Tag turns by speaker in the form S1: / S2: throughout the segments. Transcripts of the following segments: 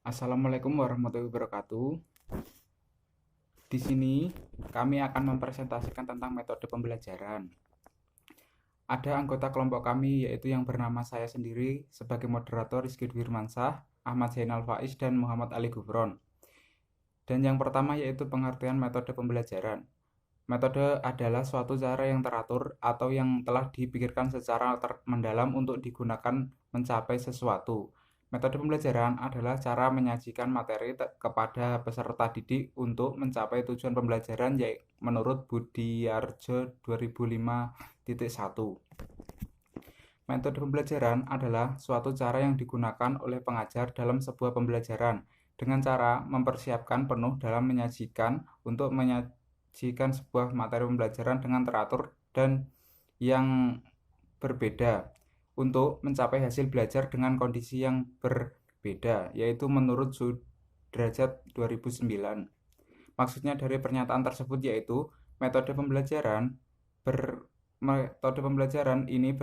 S1: Assalamualaikum warahmatullahi wabarakatuh. Di sini kami akan mempresentasikan tentang metode pembelajaran. Ada anggota kelompok kami yaitu yang bernama saya sendiri sebagai moderator Rizky Firmansyah, Ahmad Zainal Faiz, dan Muhammad Ali Gufron. Dan yang pertama yaitu pengertian metode pembelajaran. Metode adalah suatu cara yang teratur atau yang telah dipikirkan secara mendalam untuk digunakan mencapai sesuatu. Metode pembelajaran adalah cara menyajikan materi kepada peserta didik untuk mencapai tujuan pembelajaran yaitu menurut Budiarjo 2005.1. Metode pembelajaran adalah suatu cara yang digunakan oleh pengajar dalam sebuah pembelajaran dengan cara mempersiapkan penuh dalam menyajikan untuk menyajikan sebuah materi pembelajaran dengan teratur dan yang berbeda untuk mencapai hasil belajar dengan kondisi yang berbeda, yaitu menurut Sudrajat 2009. Maksudnya dari pernyataan tersebut yaitu metode pembelajaran ini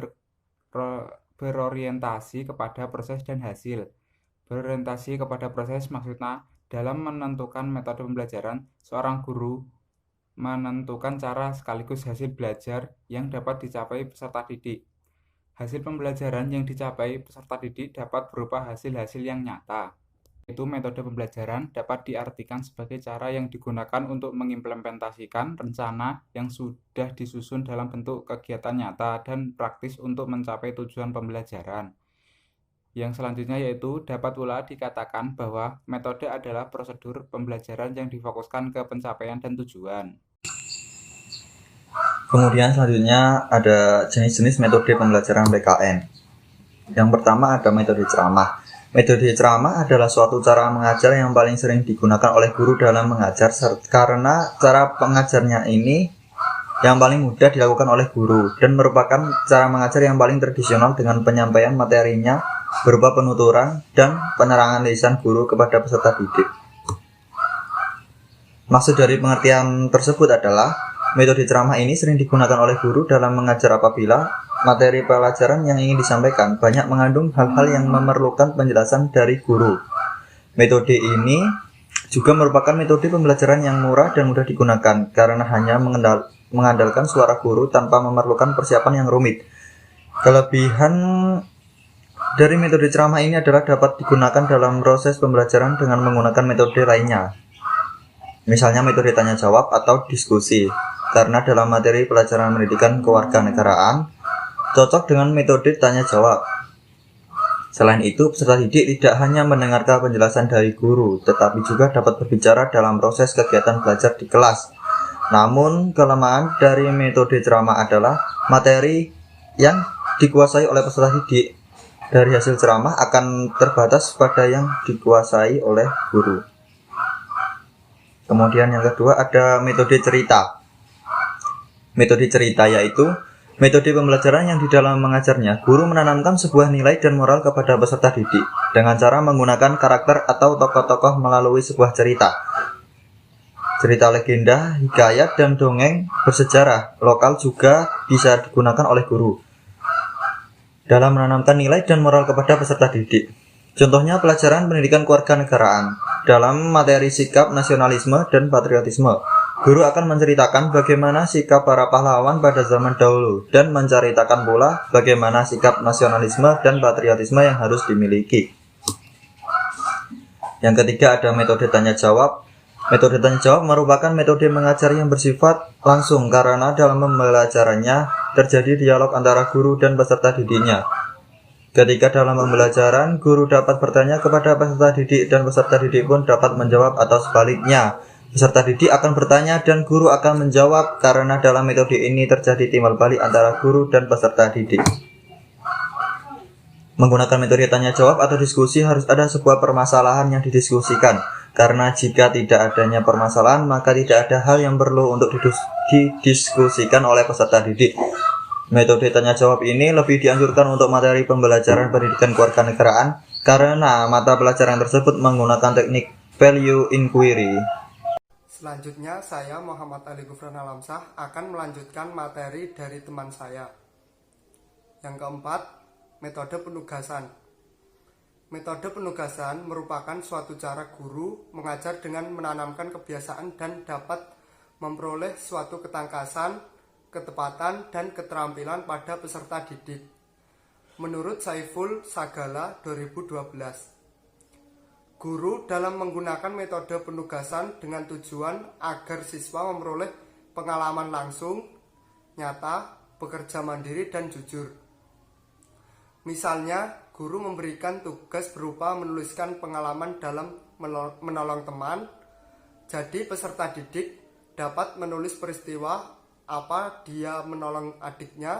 S1: berorientasi kepada proses dan hasil. Berorientasi kepada proses maksudnya dalam menentukan metode pembelajaran, seorang guru menentukan cara sekaligus hasil belajar yang dapat dicapai peserta didik. Hasil pembelajaran yang dicapai peserta didik dapat berupa hasil-hasil yang nyata. Yaitu metode pembelajaran dapat diartikan sebagai cara yang digunakan untuk mengimplementasikan rencana yang sudah disusun dalam bentuk kegiatan nyata dan praktis untuk mencapai tujuan pembelajaran. Yang selanjutnya yaitu dapat pula dikatakan bahwa metode adalah prosedur pembelajaran yang difokuskan ke pencapaian dan tujuan.
S2: Kemudian selanjutnya ada jenis-jenis metode pembelajaran PKN. Yang pertama ada metode ceramah. Metode ceramah adalah suatu cara mengajar yang paling sering digunakan oleh guru dalam mengajar karena cara pengajarnya ini yang paling mudah dilakukan oleh guru dan merupakan cara mengajar yang paling tradisional dengan penyampaian materinya berupa penuturan dan penerangan lisan guru kepada peserta didik. Maksud dari pengertian tersebut adalah metode ceramah ini sering digunakan oleh guru dalam mengajar apabila materi pelajaran yang ingin disampaikan banyak mengandung hal-hal yang memerlukan penjelasan dari guru. Metode ini juga merupakan metode pembelajaran yang murah dan mudah digunakan karena hanya mengandalkan suara guru tanpa memerlukan persiapan yang rumit. Kelebihan dari metode ceramah ini adalah dapat digunakan dalam proses pembelajaran dengan menggunakan metode lainnya. Misalnya metode tanya jawab atau diskusi. Karena dalam materi pelajaran pendidikan kewarganegaraan cocok dengan metode tanya jawab. Selain itu, peserta didik tidak hanya mendengarkan penjelasan dari guru, tetapi juga dapat berbicara dalam proses kegiatan belajar di kelas. Namun, kelemahan dari metode ceramah adalah materi yang dikuasai oleh peserta didik dari hasil ceramah akan terbatas pada yang dikuasai oleh guru. Kemudian yang kedua ada metode cerita. Metode cerita yaitu metode pembelajaran yang di dalam mengajarnya guru menanamkan sebuah nilai dan moral kepada peserta didik dengan cara menggunakan karakter atau tokoh-tokoh melalui sebuah cerita. Cerita legenda, hikayat, dan dongeng bersejarah lokal juga bisa digunakan oleh guru dalam menanamkan nilai dan moral kepada peserta didik. Contohnya pelajaran pendidikan kewarganegaraan dalam materi sikap nasionalisme dan patriotisme. Guru akan menceritakan bagaimana sikap para pahlawan pada zaman dahulu dan menceritakan pula bagaimana sikap nasionalisme dan patriotisme yang harus dimiliki. Yang ketiga ada metode tanya jawab. Metode tanya jawab merupakan metode mengajar yang bersifat langsung karena dalam pembelajarannya terjadi dialog antara guru dan peserta didiknya. Ketika dalam pembelajaran, guru dapat bertanya kepada peserta didik dan peserta didik pun dapat menjawab atau sebaliknya. Peserta didik akan bertanya dan guru akan menjawab karena dalam metode ini terjadi timbal balik antara guru dan peserta didik. Menggunakan metode tanya jawab atau diskusi harus ada sebuah permasalahan yang didiskusikan. Karena jika tidak adanya permasalahan, maka tidak ada hal yang perlu untuk didiskusikan oleh peserta didik. Metode tanya jawab ini lebih dianjurkan untuk materi pembelajaran pendidikan kewarganegaraan karena mata pelajaran tersebut menggunakan teknik value inquiry.
S3: Selanjutnya saya Muhammad Ali Gufron Alamsyah akan melanjutkan materi dari teman saya. Yang keempat, metode penugasan. Metode penugasan merupakan suatu cara guru mengajar dengan menanamkan kebiasaan dan dapat memperoleh suatu ketangkasan, ketepatan, dan keterampilan pada peserta didik. Menurut Saiful Sagala 2012, guru dalam menggunakan metode penugasan dengan tujuan agar siswa memperoleh pengalaman langsung, nyata, bekerja mandiri, dan jujur. Misalnya, guru memberikan tugas berupa menuliskan pengalaman dalam menolong teman. Jadi peserta didik dapat menulis peristiwa apa dia menolong adiknya,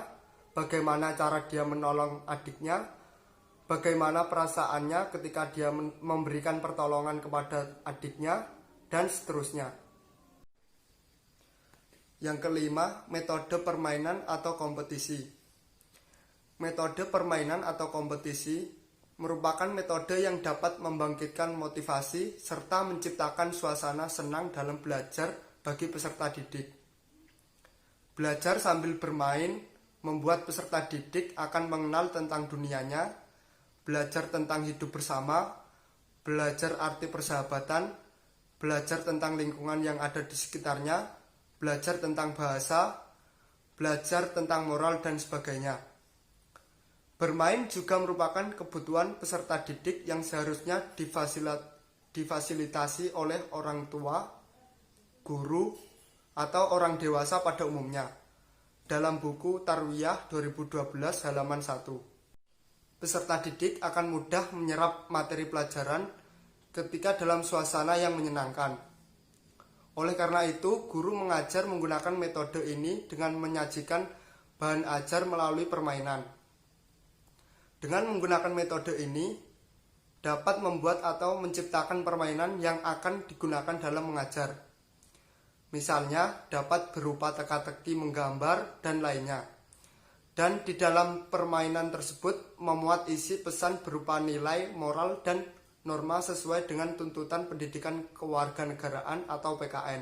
S3: bagaimana cara dia menolong adiknya, bagaimana perasaannya ketika dia memberikan pertolongan kepada adiknya, dan seterusnya. Yang kelima, metode permainan atau kompetisi. Metode permainan atau kompetisi merupakan metode yang dapat membangkitkan motivasi serta menciptakan suasana senang dalam belajar bagi peserta didik. Belajar sambil bermain membuat peserta didik akan mengenal tentang dunianya, belajar tentang hidup bersama, belajar arti persahabatan, belajar tentang lingkungan yang ada di sekitarnya, belajar tentang bahasa, belajar tentang moral, dan sebagainya. Bermain juga merupakan kebutuhan peserta didik yang seharusnya difasilitasi oleh orang tua, guru, atau orang dewasa pada umumnya. Dalam buku Tarwiyah 2012 halaman 1. Peserta didik akan mudah menyerap materi pelajaran ketika dalam suasana yang menyenangkan. Oleh karena itu, guru mengajar menggunakan metode ini dengan menyajikan bahan ajar melalui permainan. Dengan menggunakan metode ini, dapat membuat atau menciptakan permainan yang akan digunakan dalam mengajar. Misalnya, dapat berupa teka-teki menggambar, dan lainnya. Dan di dalam permainan tersebut memuat isi pesan berupa nilai, moral, dan norma sesuai dengan tuntutan pendidikan kewarganegaraan atau PKN.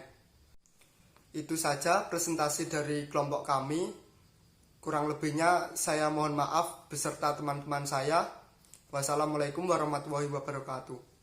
S3: Itu saja presentasi dari kelompok kami. Kurang lebihnya saya mohon maaf beserta teman-teman saya. Wassalamualaikum warahmatullahi wabarakatuh.